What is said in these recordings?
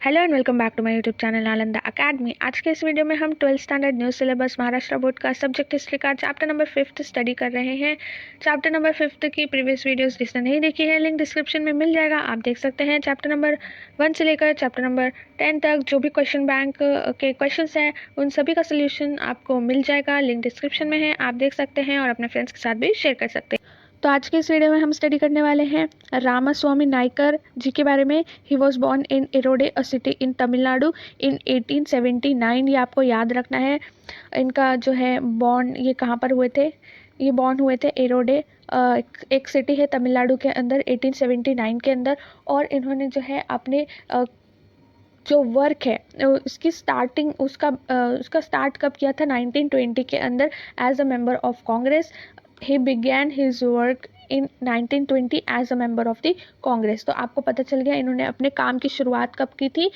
Hello and welcome back to my YouTube channel Nalanda academy. आज के इस वीडियो में हम 12th standard new syllabus Maharashtra board का सब्जेक्ट हिस्ट्री का चैप्टर नंबर 5 स्टडी कर रहे हैं। चैप्टर नंबर 5 की प्रीवियस वीडियोस जिसने नहीं देखी है लिंक डिस्क्रिप्शन में मिल जाएगा, आप देख सकते हैं। चैप्टर नंबर 1 से लेकर चैप्टर नंबर 10 तक जो भी क्वेश्चन बैंक के क्वेश्चन हैं उन सभी का सोल्यूशन आपको मिल जाएगा, लिंक डिस्क्रिप्शन में है, आप देख सकते हैं और अपने फ्रेंड्स के साथ भी शेयर कर सकते हैं। तो आज के इस वीडियो में हम स्टडी करने वाले हैं रामास्वामी नायकर जी के बारे में। He was born in Erode a city in Tamil Nadu in 1879। ये आपको याद रखना है। इनका जो है बॉर्न ये कहाँ पर हुए थे, ये बॉर्न हुए थे इरोडे, एक सिटी है तमिलनाडु के अंदर 1879 के अंदर। और इन्होंने जो है अपने जो वर्क है उसकी स्टार्टिंग उसका स्टार्ट कब किया था, 1920 के अंदर as a member of Congress. he began his work in 1920 as a member of the Congress. तो आपको पता चल गया इन्होंने अपने काम की शुरुआत कब की थी।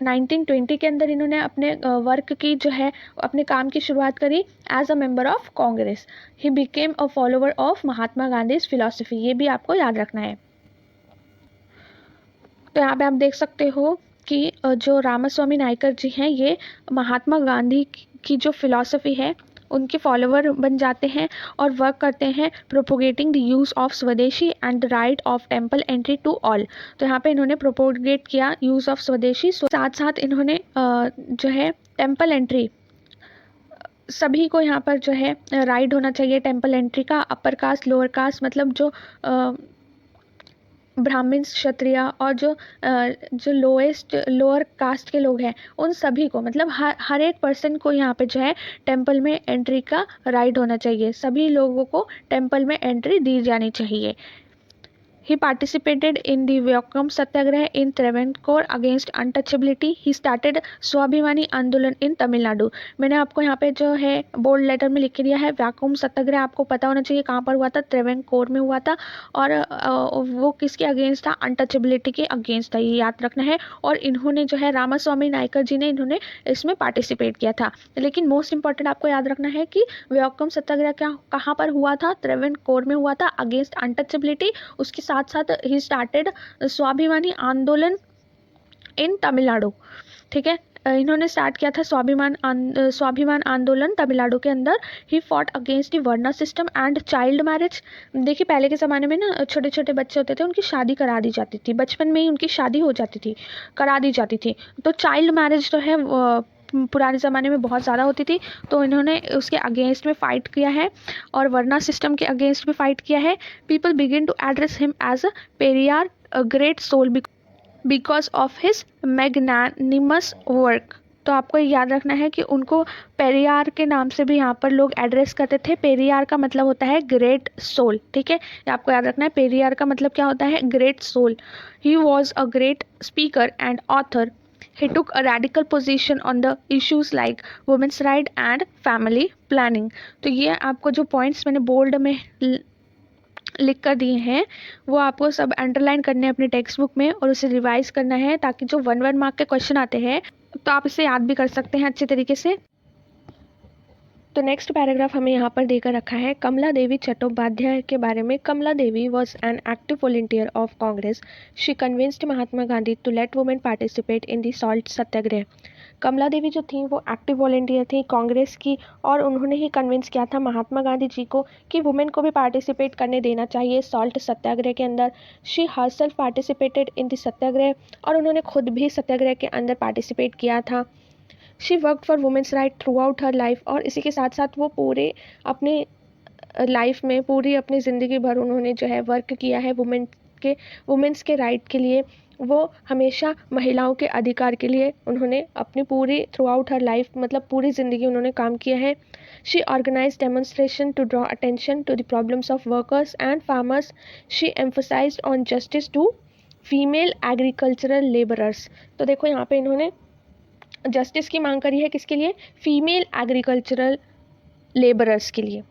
1920 के अंदर इन्होंने अपने वर्क की जो है अपने काम की शुरुआत करी as a member of Congress. He became a follower of Mahatma Gandhi philosophy, ये भी आपको याद रखना है। तो यहाँ पे आप देख सकते हो कि जो रामास्वामी नायकर जी हैं ये महात्मा गांधी की जो फिलॉसफी है उनके फॉलोवर बन जाते हैं और वर्क करते हैं propagating the use of swadeshi and the right of temple entry to all. तो यहाँ पे इन्होंने प्रोपोगेट किया यूज़ ऑफ स्वदेशी, साथ साथ इन्होंने जो है टेम्पल एंट्री, सभी को यहाँ पर जो है राइट होना चाहिए टेम्पल एंट्री का। अपर कास्ट लोअर कास्ट मतलब जो ब्राह्मण क्षत्रिय और जो लोअर कास्ट के लोग हैं उन सभी को, मतलब हर एक पर्सन को यहाँ पे जो है टेंपल में एंट्री का राइट होना चाहिए। सभी लोगों को टेंपल में एंट्री दी जानी चाहिए। He participated in the Vyakam Satyagraha in Travancore against untouchability. He started स्वाभिमानी आंदोलन इन तमिलनाडु। मैंने आपको यहाँ पे जो है बोल्ड लेटर में लिख के दिया है। व्याकुम सत्याग्रह आपको पता होना चाहिए कहाँ पर हुआ था, ट्रेवेनकोर में हुआ था। और वो किसके अगेंस्ट था, अनटचेबिलिटी के अगेंस्ट था, ये याद रखना है। और इन्होंने जो है रामास्वामी नायकर जी ने इन्होंने इसमें पार्टिसिपेट किया था। लेकिन मोस्ट इंपॉर्टेंट आपको याद रखना है कि व्याकुम सत्याग्रह कहाँ पर हुआ था, ट्रेवेनकोर में हुआ था अगेंस्ट अनटचेबिलिटी। उसके साथ साथ ही स्टार्टेड स्वाभिमानी आंदोलन इन तमिलनाडु। ठीक है, इन्होंने स्टार्ट किया था स्वाभिमान आंदोलन तमिलनाडु के अंदर। He fought against the varna system and child marriage. देखिए पहले के ज़माने में ना छोटे छोटे बच्चे होते थे उनकी शादी करा दी जाती थी, बचपन में ही उनकी शादी हो जाती थी, करा दी जाती थी। तो चाइल्ड मैरिज जो है पुराने ज़माने में बहुत ज़्यादा होती थी, तो इन्होंने उसके अगेंस्ट में फ़ाइट किया है और वर्ना सिस्टम के अगेंस्ट भी फाइट किया है। People begin to address him as a Periyar, a great soul because of his magnanimous work. तो आपको याद रखना है कि उनको पेरियार के नाम से भी यहाँ पर लोग एड्रेस करते थे। पेरियार का मतलब होता है ग्रेट सोल, ठीक है, ये आपको याद रखना है। पेरियार का मतलब क्या होता है, great soul. He was a great speaker and author. He took a radical position on the issues like women's right and family planning। तो ये आपको जो पॉइंट्स मैंने बोल्ड में लिख कर दिए हैं वो आपको सब अंडरलाइन करने हैं अपने टेक्स्ट बुक में और उसे रिवाइज करना है, ताकि जो 1 मार्क के क्वेश्चन आते हैं तो आप इसे याद भी कर सकते हैं अच्छे तरीके से। तो नेक्स्ट पैराग्राफ हमें यहाँ पर देकर रखा है कमला देवी चट्टोपाध्याय के बारे में। Kamala Devi was an active volunteer of Congress. She convinced Mahatma Gandhi to let women participate in the salt Satyagraha. Kamala Devi जो थी वो एक्टिव वॉलंटियर थी कांग्रेस की और उन्होंने ही कन्विंस किया था महात्मा गांधी जी को कि वुमेन को भी पार्टिसिपेट करने देना चाहिए सॉल्ट सत्याग्रह के अंदर। She herself participated in the Satyagraha, और उन्होंने खुद भी सत्याग्रह के अंदर पार्टिसिपेट किया था। She work for women's right throughout her life, और इसी के साथ साथ वो पूरे अपने लाइफ में पूरी अपनी ज़िंदगी भर उन्होंने जो है वर्क किया है वुमेन्स के राइट के लिए। वो हमेशा महिलाओं के अधिकार के लिए उन्होंने अपनी पूरी थ्रू आउट हर लाइफ मतलब पूरी ज़िंदगी उन्होंने काम किया है। She organise demonstration to draw attention to the problems of workers and farmers. She emphasised on justice to female agricultural labourers. तो देखो यहाँ पे इन्होंने जस्टिस की मांग करी है, किसके लिए, फीमेल एग्रीकल्चरल लेबरर्स के लिए।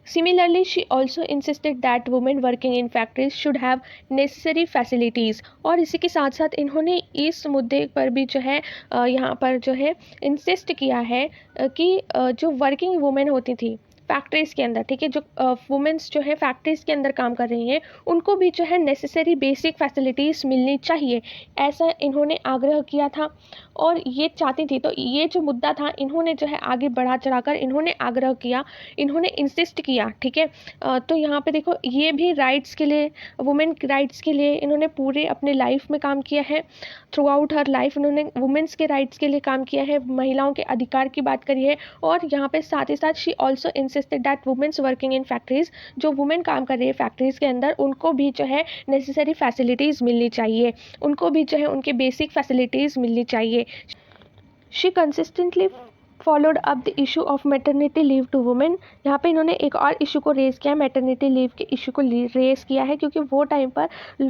Similarly, she also insisted that women working in factories should have necessary facilities। और इसी के साथ साथ इन्होंने इस मुद्दे पर भी जो है यहाँ पर जो है इंसिस्ट किया है कि जो वर्किंग वुमेन होती थी फैक्ट्रीज़ के अंदर, ठीक है, जो वुमेन्स जो है फैक्ट्रीज़ के अंदर काम कर रही हैं, उनको भी जो है नेसेसरी बेसिक फैसिलिटीज़ मिलनी चाहिए, ऐसा इन्होंने आग्रह किया था और ये चाहती थी। तो ये जो मुद्दा था इन्होंने जो है आगे बढ़ा चढ़ाकर इन्होंने आग्रह किया, इन्होंने इंसिस्ट किया, ठीक है। तो यहाँ पे देखो ये भी राइट्स के लिए, वुमेन राइट्स के लिए इन्होंने पूरे अपने लाइफ में काम किया है। थ्रू आउट हर लाइफ उन्होंने वुमेन्स के राइट्स के लिए काम किया है, महिलाओं के अधिकार की बात करी है। और यहाँ पे साथ ही साथ she also insisted that women's working in factories, जो वुमेन काम कर रही है फैक्ट्रीज के अंदर, उनको भी जो है नेसेसरी फैसिलिटीज़ मिलनी चाहिए, उनको भी जो है उनके बेसिक फैसिलिटीज़ मिलनी चाहिए। She consistently followed up the issue of maternity leave to women. यहाँ पे इन्होंने एक और इशू को रेज़ किया, मैटरनिटी लीव के इशू को रेज़ किया है, क्योंकि वो टाइम पर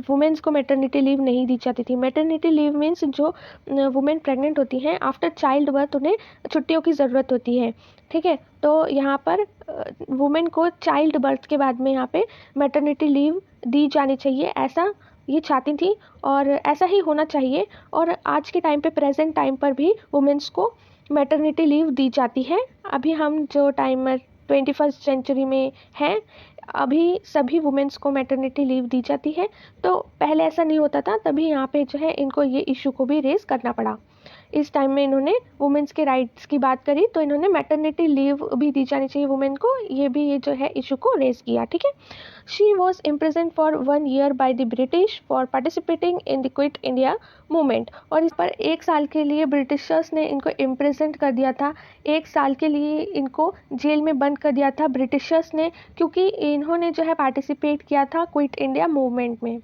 वुमेन्स को मैटरनिटी लीव नहीं दी जाती थी। मैटरनिटी लीव मीन्स जो वुमेन प्रेग्नेंट होती हैं आफ्टर चाइल्ड बर्थ उन्हें छुट्टियों की ज़रूरत होती है, ठीक है। तो यहाँ पर वुमेन को चाइल्ड बर्थ के बाद में यहाँ पे मैटरनिटी लीव दी जानी चाहिए, ऐसा ये चाहती थी और ऐसा ही होना चाहिए। और आज के टाइम पे, प्रेजेंट टाइम पर भी वुमेन्स को मैटरनिटी लीव दी जाती है। अभी हम जो टाइम में 21st सेंचुरी में हैं, अभी सभी वुमेन्स को मैटरनिटी लीव दी जाती है। तो पहले ऐसा नहीं होता था, तभी यहाँ पे जो है इनको ये इशू को भी रेज़ करना पड़ा। इस टाइम में इन्होंने वुमेन्स के राइट्स की बात करी, तो इन्होंने मैटरनिटी लीव भी दी जानी चाहिए वुमेन को, ये भी ये जो है इशू को रेज़ किया, ठीक है। She was imprisoned for 1 year by the British for participating in the quit India movement. और इस पर 1 साल के लिए ब्रिटिशर्स ने इनको इम्प्रिजेंट कर दिया था, 1 साल के लिए इनको जेल में बंद कर दिया था ब्रिटिशर्स ने, क्योंकि इन्होंने जो है पार्टिसिपेट किया था क्विट इंडिया मूवमेंट में।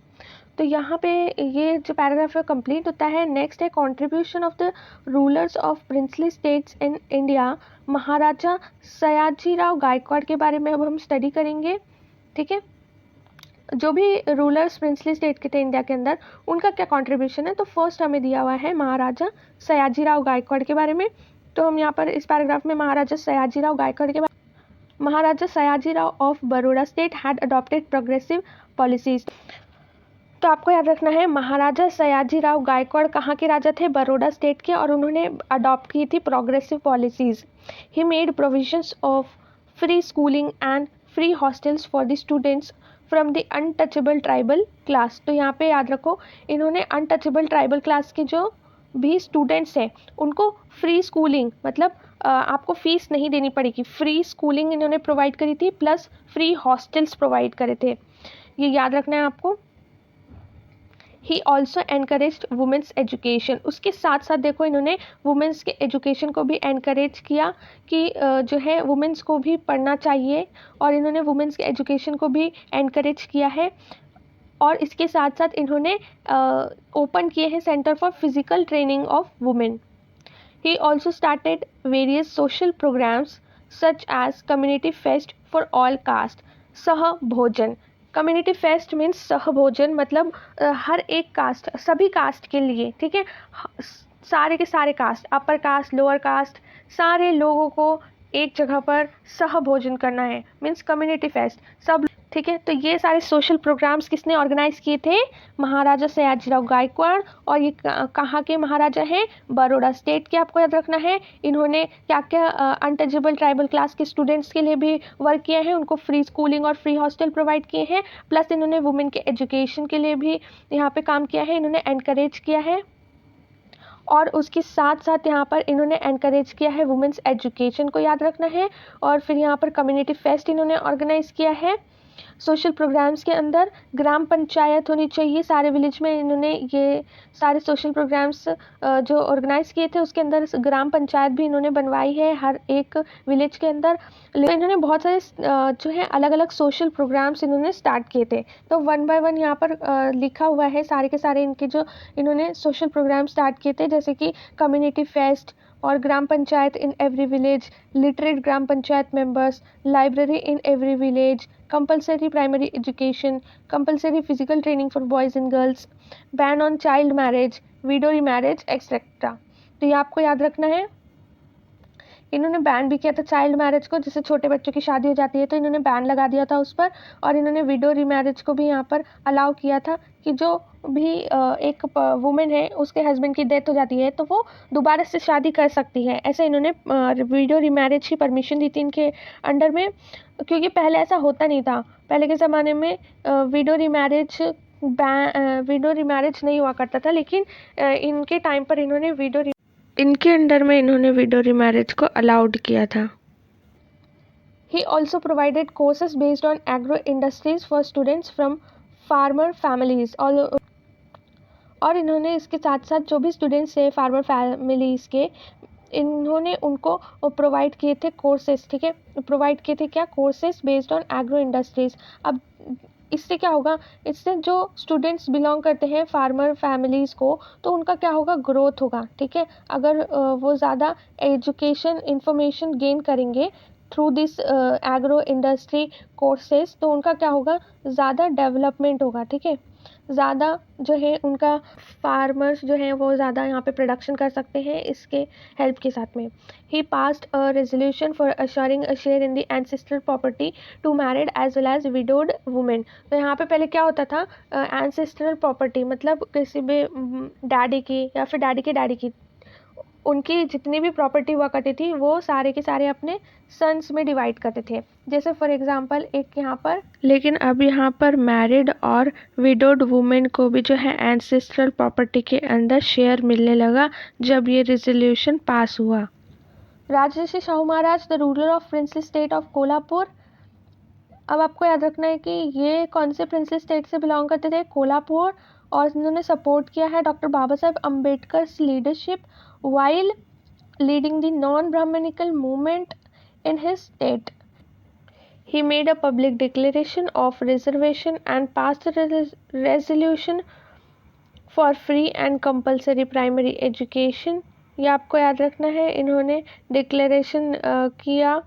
तो यहाँ पे ये जो पैराग्राफ है कंप्लीट होता है। नेक्स्ट है contribution of the rulers of princely states in India, Maharaja Sayajirao Gaekwad के बारे में अब हम स्टडी करेंगे, ठीक है। जो भी रूलर्स प्रिंसली स्टेट के थे इंडिया के अंदर, उनका क्या कंट्रीब्यूशन है। तो फर्स्ट हमें दिया हुआ है महाराजा सयाजीराव गायकवाड़ के बारे में। तो हम यहाँ पर इस पैराग्राफ में महाराजा सयाजीराव गायकवाड़ के बारे, Maharaja Sayajirao of Baroda state had adopted progressive policies. तो आपको याद रखना है, महाराजा सयाजीराव गायकवाड़ कहाँ के राजा थे, बड़ौदा स्टेट के, और उन्होंने अडॉप्ट की थी progressive policies. He made provisions of free schooling and free hostels for the students from the untouchable tribal class. तो यहाँ पे याद रखो, इन्होंने अनटचेबल ट्राइबल क्लास के जो भी स्टूडेंट्स हैं उनको फ्री स्कूलिंग, मतलब आपको फ़ीस नहीं देनी पड़ेगी, फ्री स्कूलिंग इन्होंने प्रोवाइड करी थी, प्लस फ्री हॉस्टल्स प्रोवाइड करे थे, ये याद रखना है आपको। He also encourage women's education. उसके साथ साथ देखो इन्होंने वुमेंस के एजुकेशन को भी एनकरेज किया कि जो है वुमेंस को भी पढ़ना चाहिए, और इन्होंने वुमेंस के एजुकेशन को भी एनकरेज किया है। और इसके साथ साथ इन्होंने ओपन किए हैं centre for physical training of women. He also started various social programs such as community feast for all caste, सह भोजन। कम्युनिटी फेस्ट मीन्स सहभोजन, मतलब हर एक कास्ट, सभी कास्ट के लिए, ठीक है, सारे के सारे caste, upper caste, lower caste, सारे लोगों को एक जगह पर सहभोजन करना है, मीन्स कम्युनिटी फेस्ट, सब, ठीक है। तो ये सारे सोशल प्रोग्राम्स किसने ऑर्गेनाइज किए थे, महाराजा सयाजीराव गायकवाड़। और ये कहाँ के महाराजा हैं, बड़ौदा स्टेट के, आपको याद रखना है। इन्होंने क्या क्या अनटचेबल ट्राइबल क्लास के स्टूडेंट्स के लिए भी वर्क किया है, उनको फ्री स्कूलिंग और फ्री हॉस्टल प्रोवाइड किए हैं, प्लस इन्होंने वुमेन के एजुकेशन के लिए भी यहाँ पे काम किया है, इन्होंने एनकरेज किया है। और उसके साथ साथ यहाँ पर इन्होंने एनकरेज किया है वुमेंस एजुकेशन को, याद रखना है। और फिर यहाँ पर कम्युनिटी फेस्ट इन्होंने ऑर्गेनाइज किया है। सोशल प्रोग्राम्स के अंदर ग्राम पंचायत होनी चाहिए सारे विलेज में, इन्होंने ये सारे सोशल प्रोग्राम्स जो ऑर्गेनाइज किए थे उसके अंदर ग्राम पंचायत भी इन्होंने बनवाई है हर एक विलेज के अंदर। इन्होंने बहुत सारे जो है अलग अलग सोशल प्रोग्राम्स इन्होंने स्टार्ट किए थे। तो 1 बाय 1 यहाँ पर लिखा हुआ है सारे के सारे इनके जो इन्होंने सोशल प्रोग्राम स्टार्ट किए थे, जैसे कि कम्युनिटी फेस्ट और gram panchayat in every village, literate gram panchayat members, library in every village, compulsory primary education, compulsory physical training for boys and girls, ban on child marriage, widow marriage etcetera. तो ये आपको याद रखना है। इन्होंने बैन भी किया था चाइल्ड मैरिज को, जैसे छोटे बच्चों की शादी हो जाती है तो इन्होंने बैन लगा दिया था उस पर। और इन्होंने विडो रीमैरिज को भी यहाँ पर अलाउ किया था कि जो भी एक वुमेन है उसके हस्बैंड की डेथ हो जाती है तो वो दोबारा से शादी कर सकती है। ऐसे इन्होंने विडो रीमैरिज की परमिशन दी थी इनके अंडर में, क्योंकि पहले ऐसा होता नहीं था। पहले के ज़माने में विडो रीमैरिज नहीं हुआ करता था, लेकिन इनके टाइम पर इनके अंडर में इन्होंने विडो रीमैरिज को अलाउड किया था। He also provided courses based on agro industries for students from farmer families। और इन्होंने इसके साथ साथ जो भी स्टूडेंट्स थे फार्मर फैमिलीज़ के, इन्होंने उनको प्रोवाइड किए थे कोर्सेज, ठीक है, प्रोवाइड किए थे क्या, courses based on agro industries. अब इससे क्या होगा, इससे जो स्टूडेंट्स बिलोंग करते हैं फार्मर फैमिलीज़ को तो उनका क्या होगा, ग्रोथ होगा, ठीक है। अगर वो ज़्यादा एजुकेशन इंफॉर्मेशन गेन करेंगे through this agro industry courses तो उनका क्या होगा, ज़्यादा डेवलपमेंट होगा, ठीक है। ज़्यादा जो है उनका फार्मर्स जो हैं वो ज़्यादा यहाँ पे प्रोडक्शन कर सकते हैं इसके हेल्प के साथ में। He passed a resolution for assuring a share in the ancestral property to married as well as widowed women. तो यहाँ पे पहले क्या होता था, एंसेस्ट्रल प्रॉपर्टी मतलब किसी भी डैडी की या फिर डैडी के डैडी की, उनकी जितनी भी प्रॉपर्टी हुआ करती थी वो सारे के सारे अपने सन्स में डिवाइड करते थे। जैसे फॉर एग्जांपल एक यहाँ पर, लेकिन अब यहाँ पर मैरिड और विडोड वुमेन को भी जो है एंसेस्ट्रल प्रॉपर्टी के अंदर शेयर मिलने लगा जब ये रेजोल्यूशन पास हुआ। Rajarshi Shahu Maharaj the ruler of princely state of Kolhapur. अब आपको याद रखना है कि ये कौन से प्रिंसली स्टेट से बिलोंग करते थे, कोल्हापुर। और इन्होंने सपोर्ट किया है doctor Baba Saheb Ambedkar leadership while leading the non-Brahmanical movement in his state. He made a public declaration of reservation and passed a resolution for free and compulsory primary education। ये आपको याद रखना है, इन्होंने डिक्लेरेशन किया,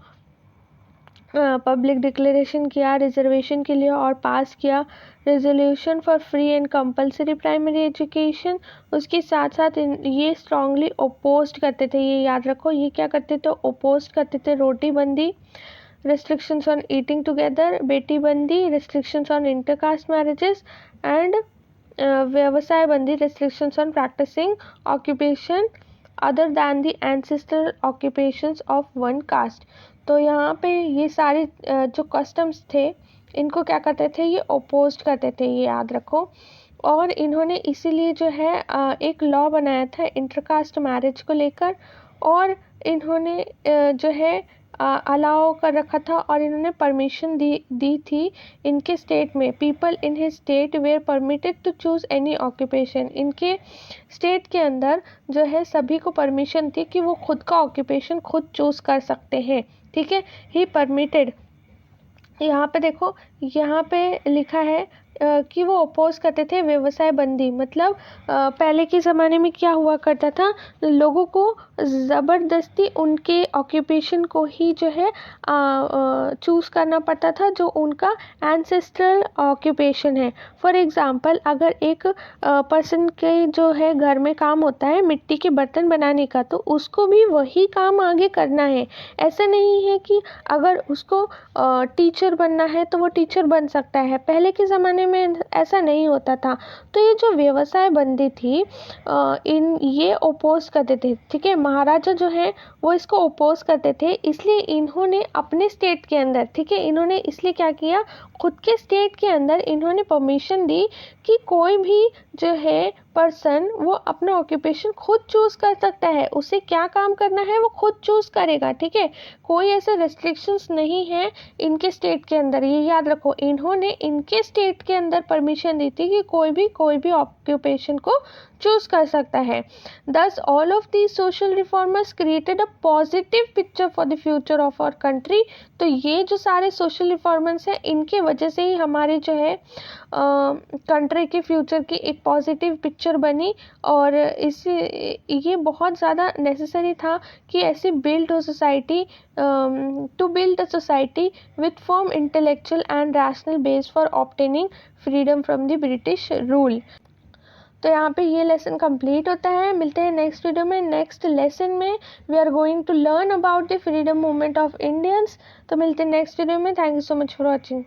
पब्लिक डिक्लेरेशन किया रिजर्वेशन के लिए और पास किया resolution for free and compulsory primary education. उसके साथ साथ ये स्ट्रांगली अपोज्ड करते थे, ये याद रखो, ये क्या करते थे, अपोज्ड करते थे रोटी बंदी, restrictions on eating together, बेटी बंदी, restrictions on intercaste marriages and व्यवसाय बंदी, restrictions on practicing occupation other than the ancestral occupations of one caste। तो यहाँ पे ये सारे जो कस्टम्स थे इनको क्या करते थे, ये अपोज्ड करते थे, ये याद रखो। और इन्होंने इसीलिए जो है एक लॉ बनाया था इंटरकास्ट मैरिज को लेकर, और इन्होंने जो है अलाउ कर रखा था और इन्होंने परमिशन दी थी इनके स्टेट में। People in his state were permitted to choose any occupation. इनके स्टेट के अंदर जो है सभी को परमिशन थी कि वो खुद का ऑक्यूपेशन खुद चूज़ कर सकते हैं, ठीक है। ही परमिटेड, यहाँ पे देखो, यहाँ पे लिखा है कि वो अपोज करते थे व्यवसाय बंदी। मतलब पहले के ज़माने में क्या हुआ करता था, लोगों को ज़बरदस्ती उनके ऑक्यूपेशन को ही जो है चूज़ करना पड़ता था जो उनका एंसेस्ट्रल ऑक्यूपेशन है। फॉर एग्ज़ाम्पल अगर एक पर्सन के जो है घर में काम होता है मिट्टी के बर्तन बनाने का, तो उसको भी वही काम आगे करना है। ऐसा नहीं है कि अगर उसको टीचर बनना है तो वो टीचर बन सकता है, पहले के ज़माने में ऐसा नहीं होता था। तो ये जो व्यवसाय बंदी थी ये ओपोज करते थे, ठीक है। महाराजा जो है वो इसको ओपोज करते थे, इसलिए इन्होंने अपने स्टेट के अंदर, ठीक है, इन्होंने इसलिए क्या किया, खुद के स्टेट के अंदर इन्होंने परमिशन दी कि कोई भी जो है पर्सन वो अपना ऑक्यूपेशन खुद चूज़ कर सकता है, उसे क्या काम करना है वो खुद चूज़ करेगा, ठीक है। कोई ऐसे रेस्ट्रिक्शंस नहीं है इनके स्टेट के अंदर, ये याद रखो। इन्होंने इनके स्टेट के अंदर परमिशन दी थी कि कोई भी ऑक्यूपेशन को चूज़ कर सकता है। Thus all of these social reformers created a positive picture for the future of our country। तो ये जो सारे सोशल रिफॉर्मर्स हैं इनके वजह से ही हमारे जो है कंट्री के फ्यूचर की एक पॉजिटिव पिक्चर बनी। और ये बहुत ज़्यादा नेसेसरी था कि ऐसी बिल्ड हो society, to build a society with form intellectual and rational base for obtaining freedom from the British rule. तो यहाँ पे ये लेसन कंप्लीट होता है। मिलते हैं नेक्स्ट वीडियो में, नेक्स्ट लेसन में we are going to learn about the freedom movement of Indians. तो मिलते हैं नेक्स्ट वीडियो में। Thank you so much for watching.